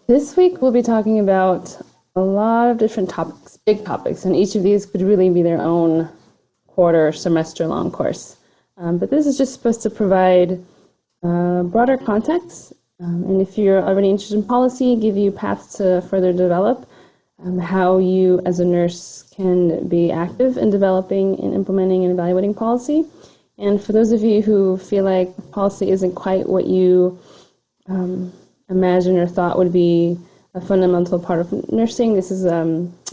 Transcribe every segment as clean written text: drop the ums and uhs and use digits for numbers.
This week we'll be talking about a lot of different topics, big topics, and each of these could really be their own quarter or semester long course. But this is just supposed to provide broader context, and if you're already interested in policy, give you paths to further develop how you as a nurse can be active in developing and implementing and evaluating policy. And for those of you who feel like policy isn't quite what you imagine or thought would be a fundamental part of nursing, this is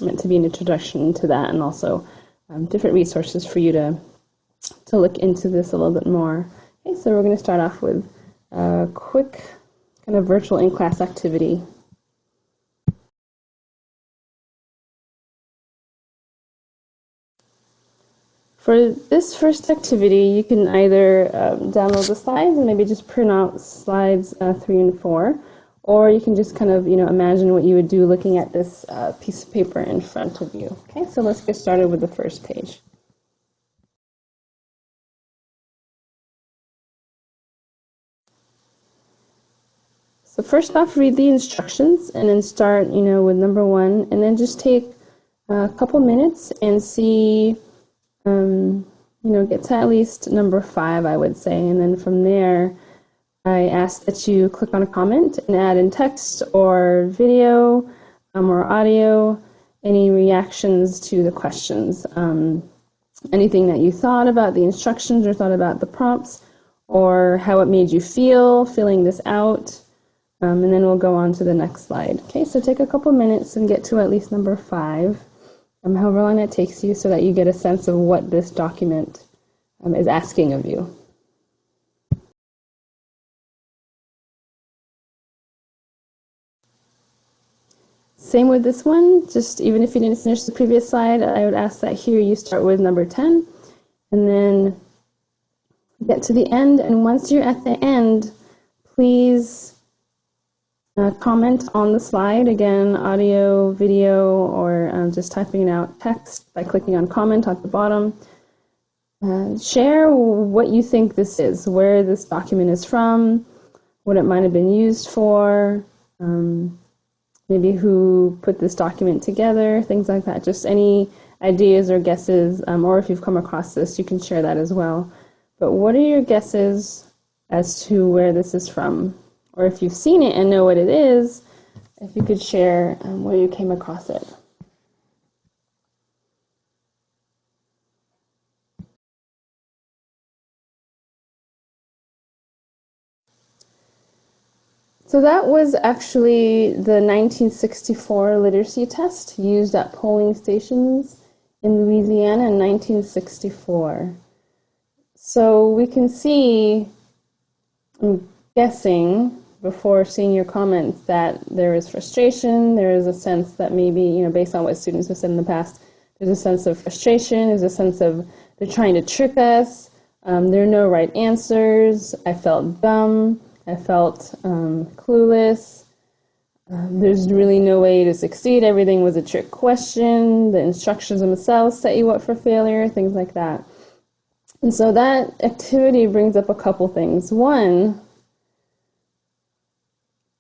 meant to be an introduction to that, and also different resources for you to look into this a little bit more. Okay, so we're going to start off with a quick kind of virtual in-class activity. For this first activity, you can either download the slides and maybe just print out slides 3 and 4, or you can just kind of, imagine what you would do looking at this piece of paper in front of you. Okay, so let's get started with the first page. So first off, read the instructions and then start, with number 1, and then just take a couple minutes and see, get to at least number 5, I would say, and then from there, I ask that you click on a comment and add in text or video or audio, any reactions to the questions, anything that you thought about the instructions or thought about the prompts, or how it made you feel filling this out, and then we'll go on to the next slide. Okay, so take a couple minutes and get to at least number 5, however long that takes you, so that you get a sense of what this document is asking of you. Same with this one, just even if you didn't finish the previous slide, I would ask that here you start with number 10 and then get to the end, and once you're at the end, please comment on the slide, again, audio, video, or just typing out text by clicking on comment at the bottom. Share what you think this is, where this document is from, what it might have been used for, maybe who put this document together, things like that. Just any ideas or guesses, or if you've come across this, you can share that as well. But what are your guesses as to where this is from? Or if you've seen it and know what it is, if you could share where you came across it. So that was actually the 1964 literacy test used at polling stations in Louisiana in 1964. So we can see, I'm guessing, before seeing your comments, that there is frustration, there is a sense that maybe, based on what students have said in the past, there's a sense of frustration, there's a sense of they're trying to trick us, there are no right answers, I felt dumb, I felt clueless, there's really no way to succeed, everything was a trick question, the instructions themselves set you up for failure, things like that. And so that activity brings up a couple things. One,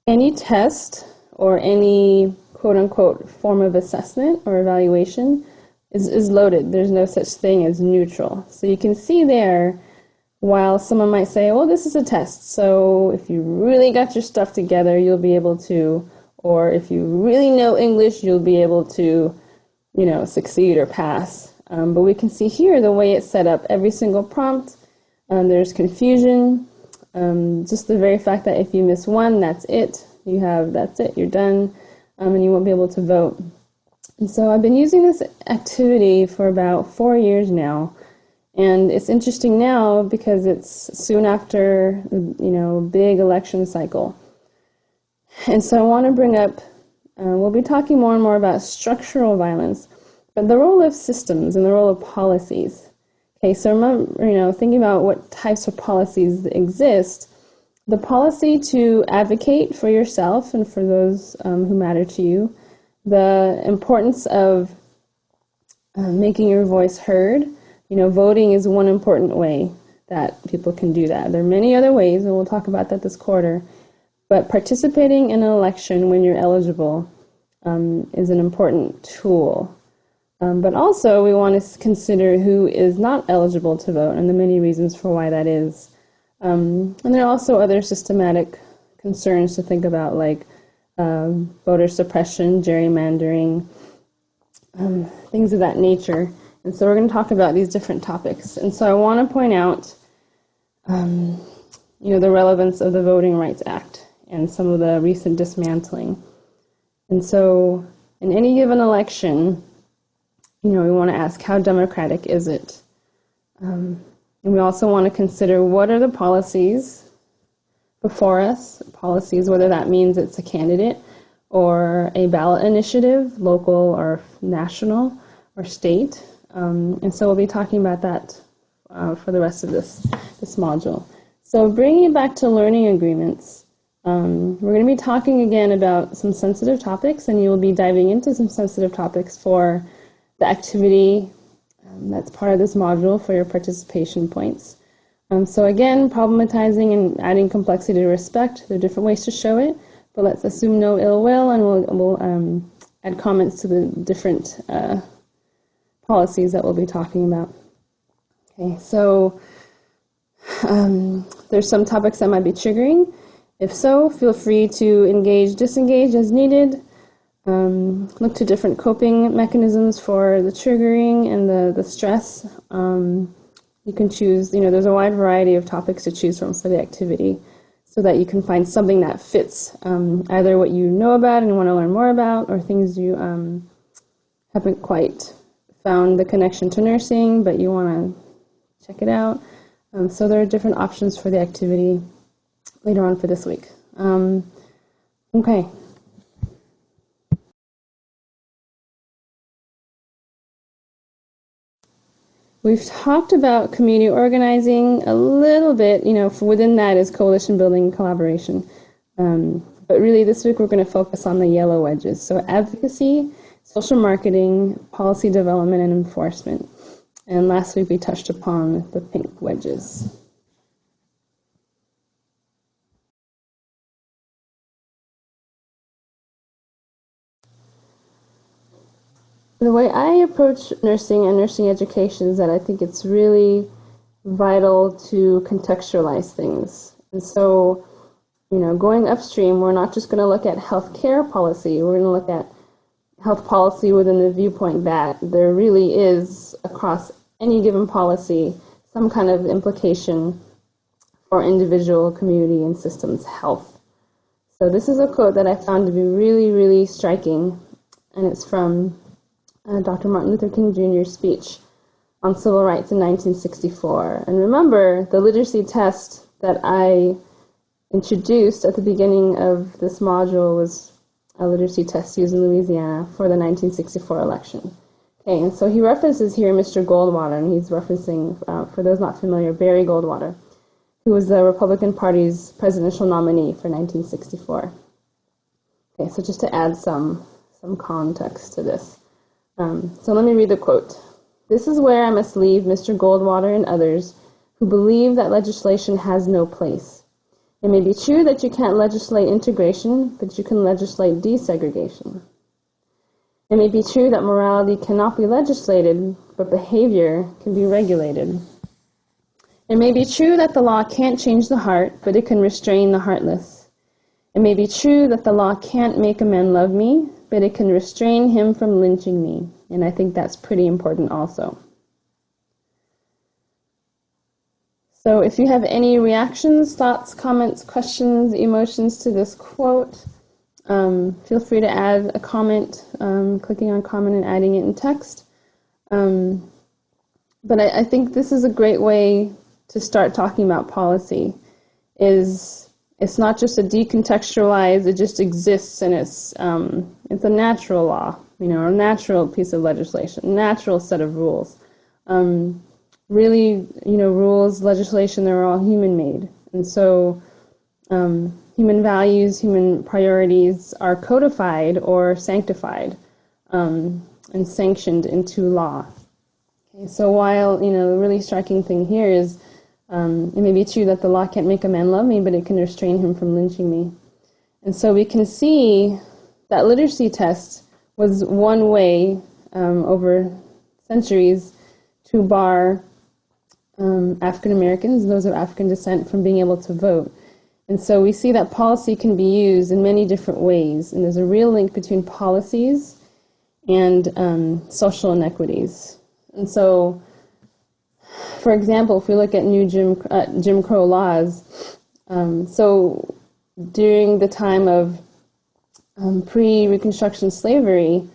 any test or any quote-unquote form of assessment or evaluation is loaded. There's no such thing as neutral. So you can see there, while someone might say, well, this is a test, so if you really got your stuff together, you'll be able to, or if you really know English, you'll be able to, succeed or pass. But we can see here the way it's set up. Every single prompt, there's confusion. Just the very fact that if you miss one, that's it. That's it, you're done, and you won't be able to vote. And so I've been using this activity for about 4 years now. And it's interesting now because it's soon after, big election cycle. And so I want to bring up, we'll be talking more and more about structural violence, but the role of systems and the role of policies. Okay, so remember, thinking about what types of policies exist, the policy to advocate for yourself and for those who matter to you, the importance of making your voice heard. Voting is one important way that people can do that. There are many other ways, and we'll talk about that this quarter. But participating in an election when you're eligible is an important tool. But also, we want to consider who is not eligible to vote and the many reasons for why that is. And there are also other systematic concerns to think about, like voter suppression, gerrymandering, things of that nature. And so we're going to talk about these different topics. And so I want to point out, the relevance of the Voting Rights Act and some of the recent dismantling. And so in any given election, we want to ask, how democratic is it? And we also want to consider, what are the policies before us? Policies, whether that means it's a candidate or a ballot initiative, local or national or state. And so we'll be talking about that for the rest of this module. So bringing it back to learning agreements, we're going to be talking again about some sensitive topics, and you will be diving into some sensitive topics for the activity that's part of this module for your participation points. So again, problematizing and adding complexity to respect. There are different ways to show it, but let's assume no ill will, and we'll add comments to the different policies that we'll be talking about. Okay, so there's some topics that might be triggering. If so, feel free to engage, disengage as needed. Look to different coping mechanisms for the triggering and the stress. You can choose, there's a wide variety of topics to choose from for the activity, so that you can find something that fits either what you know about and want to learn more about, or things you haven't quite found the connection to nursing, but you want to check it out. So there are different options for the activity later on for this week. Okay. We've talked about community organizing a little bit, within that is coalition building and collaboration. But really this week we're going to focus on the yellow wedges. So advocacy, social marketing, policy development, and enforcement. And last week we touched upon the pink wedges. The way I approach nursing and nursing education is that I think it's really vital to contextualize things. And so, going upstream, we're not just going to look at healthcare policy. We're going to look at health policy within the viewpoint that there really is, across any given policy, some kind of implication for individual, community, and systems health. So this is a quote that I found to be really, really striking, and it's from Dr. Martin Luther King Jr.'s speech on civil rights in 1964. And remember, the literacy test that I introduced at the beginning of this module was a literacy test used in Louisiana for the 1964 election. Okay, and so he references here Mr. Goldwater, and he's referencing, for those not familiar, Barry Goldwater, who was the Republican Party's presidential nominee for 1964. Okay, so just to add some context to this. So let me read the quote. "This is where I must leave Mr. Goldwater and others who believe that legislation has no place. It may be true that you can't legislate integration, but you can legislate desegregation. It may be true that morality cannot be legislated, but behavior can be regulated. It may be true that the law can't change the heart, but it can restrain the heartless. It may be true that the law can't make a man love me, but it can restrain him from lynching me." And I think that's pretty important also. So if you have any reactions, thoughts, comments, questions, emotions to this quote, feel free to add a comment, clicking on comment and adding it in text. But I think this is a great way to start talking about policy. It's not just a decontextualized, it just exists, and it's a natural law, a natural piece of legislation, natural set of rules. Really, rules, legislation, they're all human-made. And so human values, human priorities are codified or sanctified and sanctioned into law. Okay, so while, the really striking thing here is it may be true that the law can't make a man love me, but it can restrain him from lynching me. And so we can see that literacy test was one way over centuries to bar African Americans, those of African descent, from being able to vote. And so we see that policy can be used in many different ways, and there's a real link between policies and social inequities. And so, for example, if we look at new Jim Crow laws, so during the time of pre-Reconstruction slavery,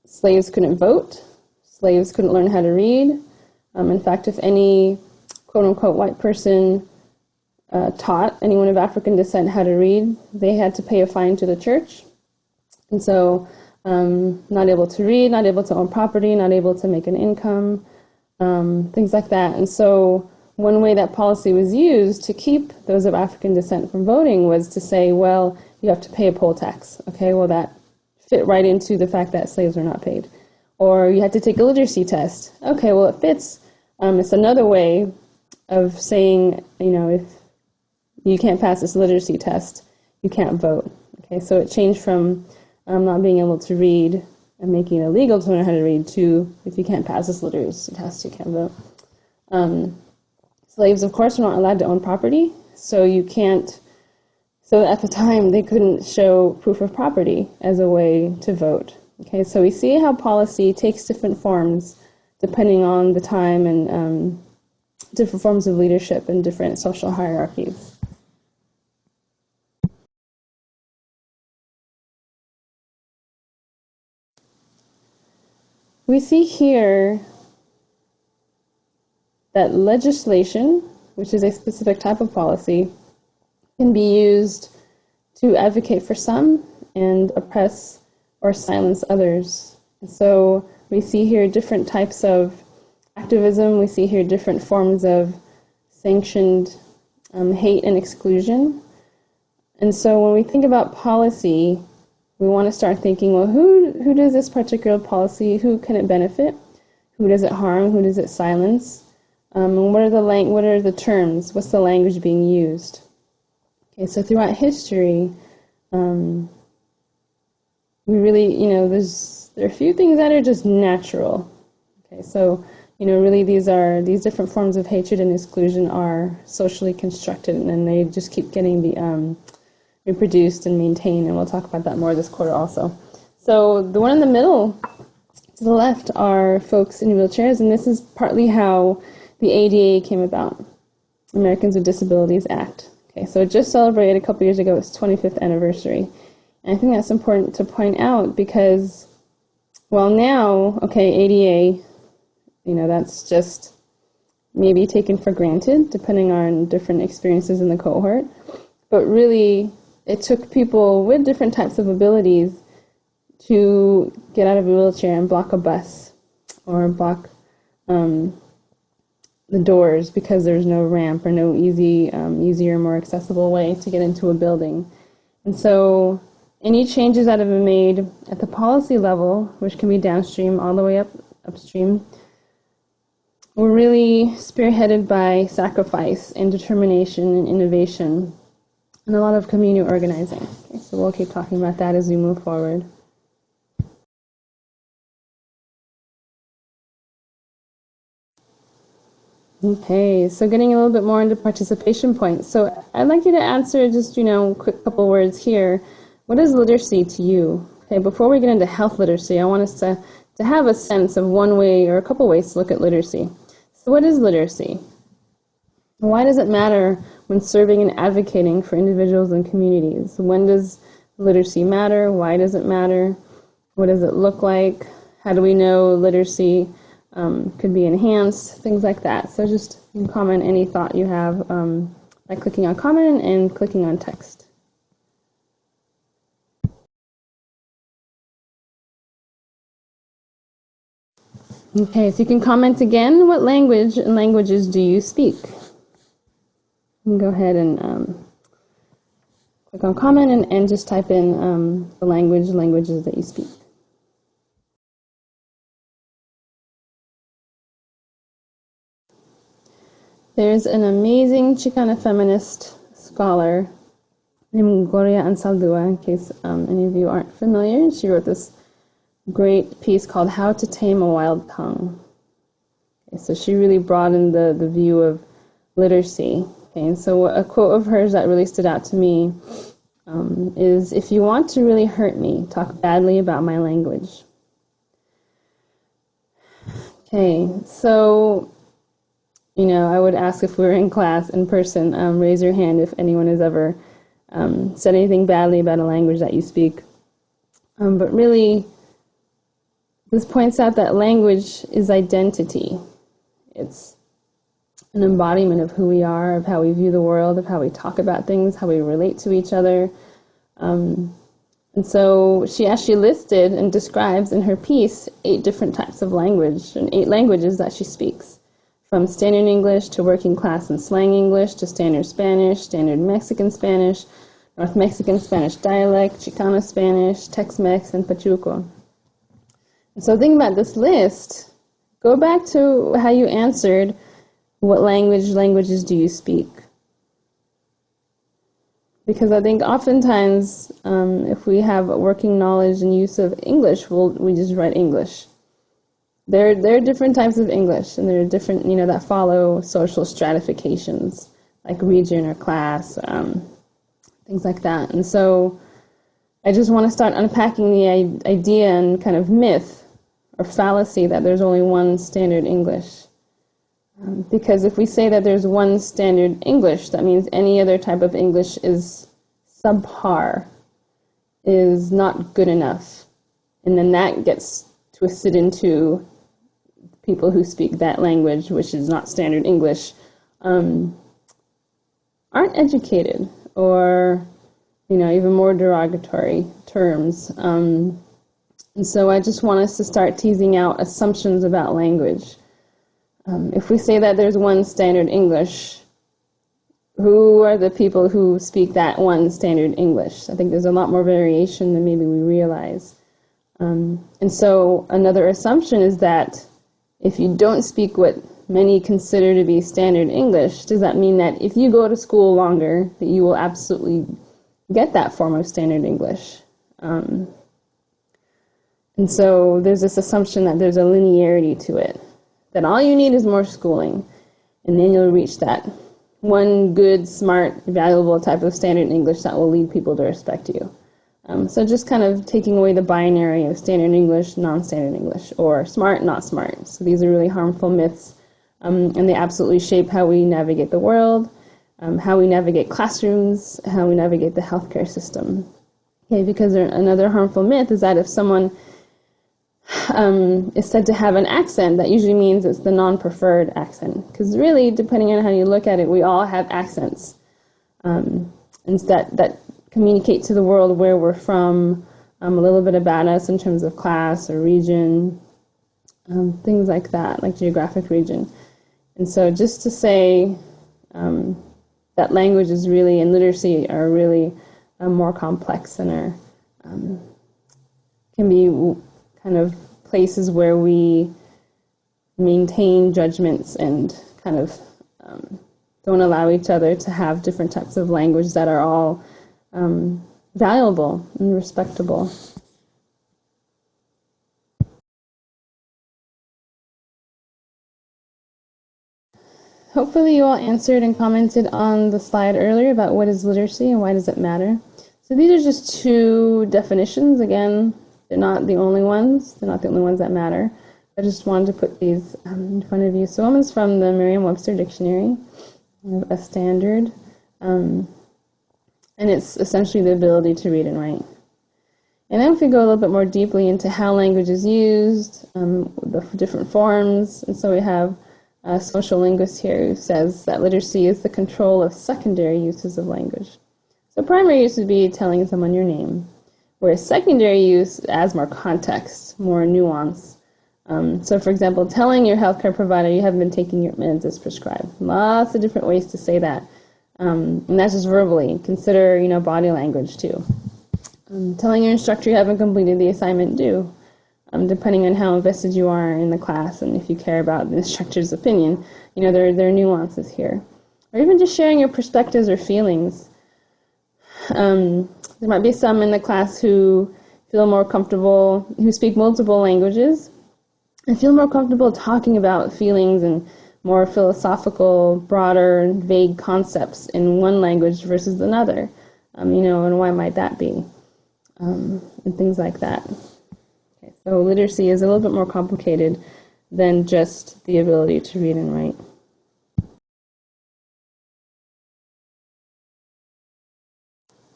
slaves couldn't vote, slaves couldn't learn how to read. In fact, if any quote-unquote white person taught anyone of African descent how to read, they had to pay a fine to the church. And so not able to read, not able to own property, not able to make an income, things like that. And so one way that policy was used to keep those of African descent from voting was to say, well, you have to pay a poll tax. Okay, well, that fit right into the fact that slaves were not paid. Or you had to take a literacy test. Okay, well, it fits. It's another way of saying, if you can't pass this literacy test, you can't vote. Okay, so it changed from not being able to read and making it illegal to learn how to read to, if you can't pass this literacy test, you can't vote. Slaves, of course, were not allowed to own property, so at the time, they couldn't show proof of property as a way to vote. Okay, so we see how policy takes different forms depending on the time and different forms of leadership and different social hierarchies. We see here that legislation, which is a specific type of policy, can be used to advocate for some and oppress or silence others. And so we see here different types of activism. We see here different forms of sanctioned hate and exclusion. And so when we think about policy, we want to start thinking, well, who does this particular policy, who can it benefit? Who does it harm? Who does it silence? And what are the terms? What's the language being used? Okay, so throughout history, we really, there are a few things that are just natural. Okay, so, really these different forms of hatred and exclusion are socially constructed, and they just keep getting reproduced and maintained, and we'll talk about that more this quarter also. So the one in the middle to the left are folks in wheelchairs, and this is partly how the ADA came about, Americans with Disabilities Act. Okay, so it just celebrated a couple years ago its 25th anniversary. And I think that's important to point out because, well, now, okay, ADA, that's just maybe taken for granted depending on different experiences in the cohort. But really, it took people with different types of abilities to get out of a wheelchair and block a bus or block the doors because there's no ramp or no easier, more accessible way to get into a building. And so any changes that have been made at the policy level, which can be downstream all the way upstream, were really spearheaded by sacrifice and determination and innovation and a lot of community organizing. Okay, so we'll keep talking about that as we move forward. Okay, so getting a little bit more into participation points. So I'd like you to answer just, quick couple words here. What is literacy to you? Okay, before we get into health literacy, I want us to have a sense of one way or a couple ways to look at literacy. So what is literacy? Why does it matter when serving and advocating for individuals and communities? When does literacy matter? Why does it matter? What does it look like? How do we know literacy could be enhanced? Things like that. So just comment any thought you have by clicking on comment and clicking on text. Okay, so you can comment again. What language and languages do you speak? You can go ahead and click on comment and just type in the languages that you speak. There's an amazing Chicana feminist scholar named Gloria Ansaldúa, in case any of you aren't familiar. She wrote this great piece called How to Tame a Wild Tongue. Okay, so she really broadened the view of literacy. Okay, and so a quote of hers that really stood out to me is, "If you want to really hurt me, talk badly about my language." Okay, so, I would ask if we were in class in person, raise your hand if anyone has ever said anything badly about a language that you speak. But really, this points out that language is identity. It's an embodiment of who we are, of how we view the world, of how we talk about things, how we relate to each other. And so she actually listed and describes in her piece 8 different types of language and 8 languages that she speaks, from standard English to working class and slang English to standard Spanish, standard Mexican Spanish, North Mexican Spanish dialect, Chicano Spanish, Tex-Mex, and Pachuco. And so think about this list. Go back to how you answered, what languages do you speak? Because I think oftentimes, if we have working knowledge and use of English, we just write English. There are different types of English, and there are different, that follow social stratifications, like region or class, things like that. And so I just want to start unpacking the idea and kind of myth or fallacy that there's only one standard English. Because if we say that there's one standard English, that means any other type of English is subpar, is not good enough. And then that gets twisted into people who speak that language, which is not standard English, aren't educated, or, even more derogatory terms. And so I just want us to start teasing out assumptions about language. If we say that there's one standard English, who are the people who speak that one standard English? I think there's a lot more variation than maybe we realize. And so another assumption is that if you don't speak what many consider to be standard English, does that mean that if you go to school longer, that you will absolutely get that form of standard English? And so there's this assumption that there's a linearity to it, that all you need is more schooling, and then you'll reach that one good, smart, valuable type of standard English that will lead people to respect you. So just kind of taking away the binary of standard English, non-standard English, or smart, not smart. So these are really harmful myths, and they absolutely shape how we navigate the world, how we navigate classrooms, how we navigate the healthcare system. Okay, because another harmful myth is that if someone is said to have an accent, that usually means it's the non-preferred accent. Because really, depending on how you look at it, we all have accents. And that communicate to the world where we're from, a little bit about us in terms of class or region, things like that, like geographic region. And so just to say that language is really, and literacy are really more complex and are can be kind of places where we maintain judgments and kind of don't allow each other to have different types of language that are all valuable and respectable. Hopefully you all answered and commented on the slide earlier about what is literacy and why does it matter. So these are just 2 definitions. Again, they're not the only ones. They're not the only ones that matter. I just wanted to put these in front of you. So one is from the Merriam-Webster Dictionary, a standard, and it's essentially the ability to read and write. And then if we go a little bit more deeply into how language is used, the different forms, and so we have a social linguist here who says that literacy is the control of secondary uses of language. So primary use would be telling someone your name, whereas secondary use adds more context, more nuance. So for example, telling your healthcare provider you haven't been taking your meds as prescribed. Lots of different ways to say that. And that's just verbally. Consider, body language too. Telling your instructor you haven't completed the assignment due. Depending on how invested you are in the class and if you care about the instructor's opinion, there are nuances here. Or even just sharing your perspectives or feelings. There might be some in the class who feel more comfortable, who speak multiple languages, and feel more comfortable talking about feelings and more philosophical, broader, vague concepts in one language versus another. And why might that be? And things like that. Okay, so literacy is a little bit more complicated than just the ability to read and write.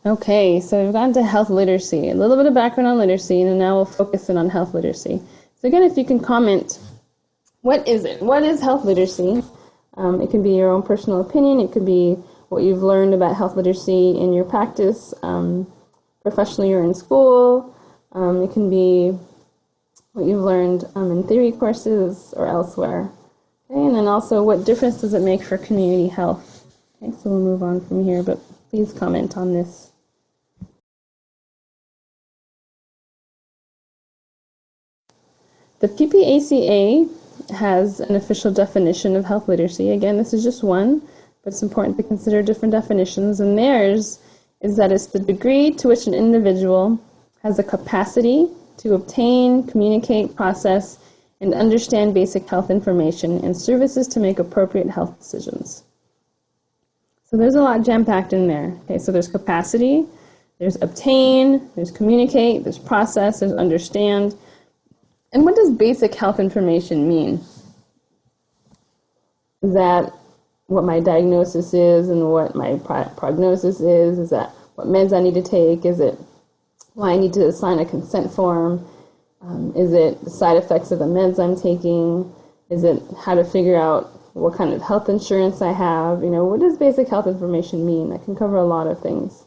Okay, so we've gotten to health literacy. A little bit of background on literacy, and now we'll focus in on health literacy. So again, if you can comment, what is it? What is health literacy? It can be your own personal opinion. It could be what you've learned about health literacy in your practice, professionally or in school. It can be what you've learned in theory courses or elsewhere. Okay, and then also, what difference does it make for community health? Okay, so we'll move on from here, but please comment on this. The PPACA has an official definition of health literacy. Again, this is just one, but it's important to consider different definitions. And theirs is that it's the degree to which an individual has the capacity to obtain, communicate, process, and understand basic health information and services to make appropriate health decisions. So there's a lot jam-packed in there. Okay, so there's capacity, there's obtain, there's communicate, there's process, there's understand. And what does basic health information mean? Is that what my diagnosis is and what my prognosis is? Is that what meds I need to take? Is it why I need to sign a consent form? Is it the side effects of the meds I'm taking? Is it how to figure out what kind of health insurance I have? What does basic health information mean? That can cover a lot of things.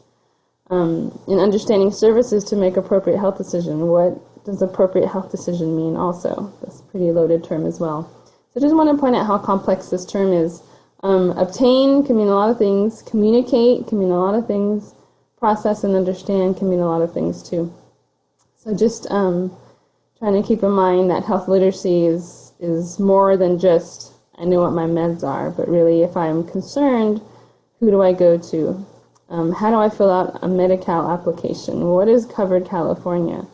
In understanding services to make appropriate health decision, what does appropriate health decision mean also? That's a pretty loaded term as well. So I just want to point out how complex this term is. Obtain can mean a lot of things. Communicate can mean a lot of things. Process and understand can mean a lot of things too. So just trying to keep in mind that health literacy is more than just I know what my meds are, but really if I'm concerned, who do I go to? How do I fill out a Medi-Cal application? What is Covered California?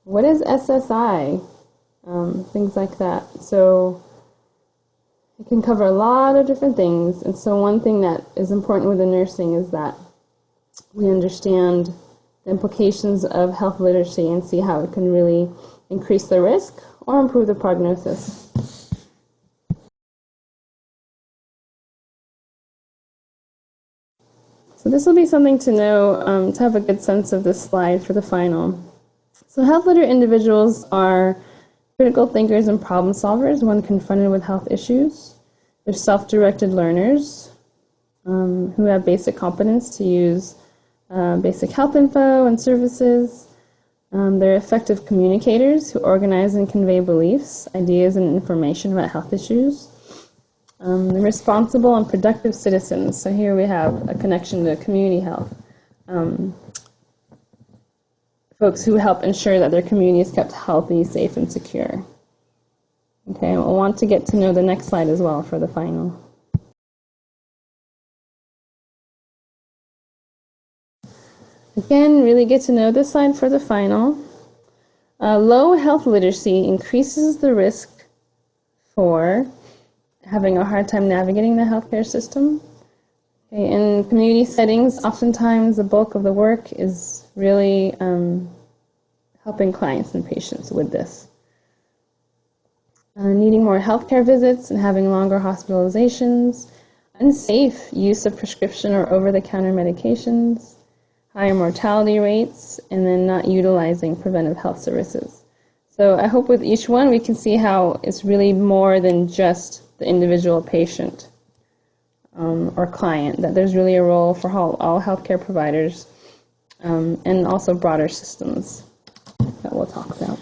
What is SSI? Things like that. So it can cover a lot of different things. And so one thing that is important with the nursing is that we understand the implications of health literacy and see how it can really increase the risk or improve the prognosis. So this will be something to know, to have a good sense of this slide for the final. So health literate individuals are critical thinkers and problem solvers when confronted with health issues. They're self-directed learners who have basic competence to use basic health info and services. They're effective communicators who organize and convey beliefs, ideas, and information about health issues. They're responsible and productive citizens. So here we have a connection to community health. Folks who help ensure that their community is kept healthy, safe, and secure. Okay, we'll want to get to know the next slide as well for the final. Again, really get to know this slide for the final. Low health literacy increases the risk for having a hard time navigating the healthcare system. Okay, in community settings, oftentimes the bulk of the work is really helping clients and patients with this. Needing more healthcare visits and having longer hospitalizations, unsafe use of prescription or over-the-counter medications, higher mortality rates, and then not utilizing preventive health services. So I hope with each one we can see how it's really more than just the individual patient or client, that there's really a role for all healthcare providers and also broader systems that we'll talk about.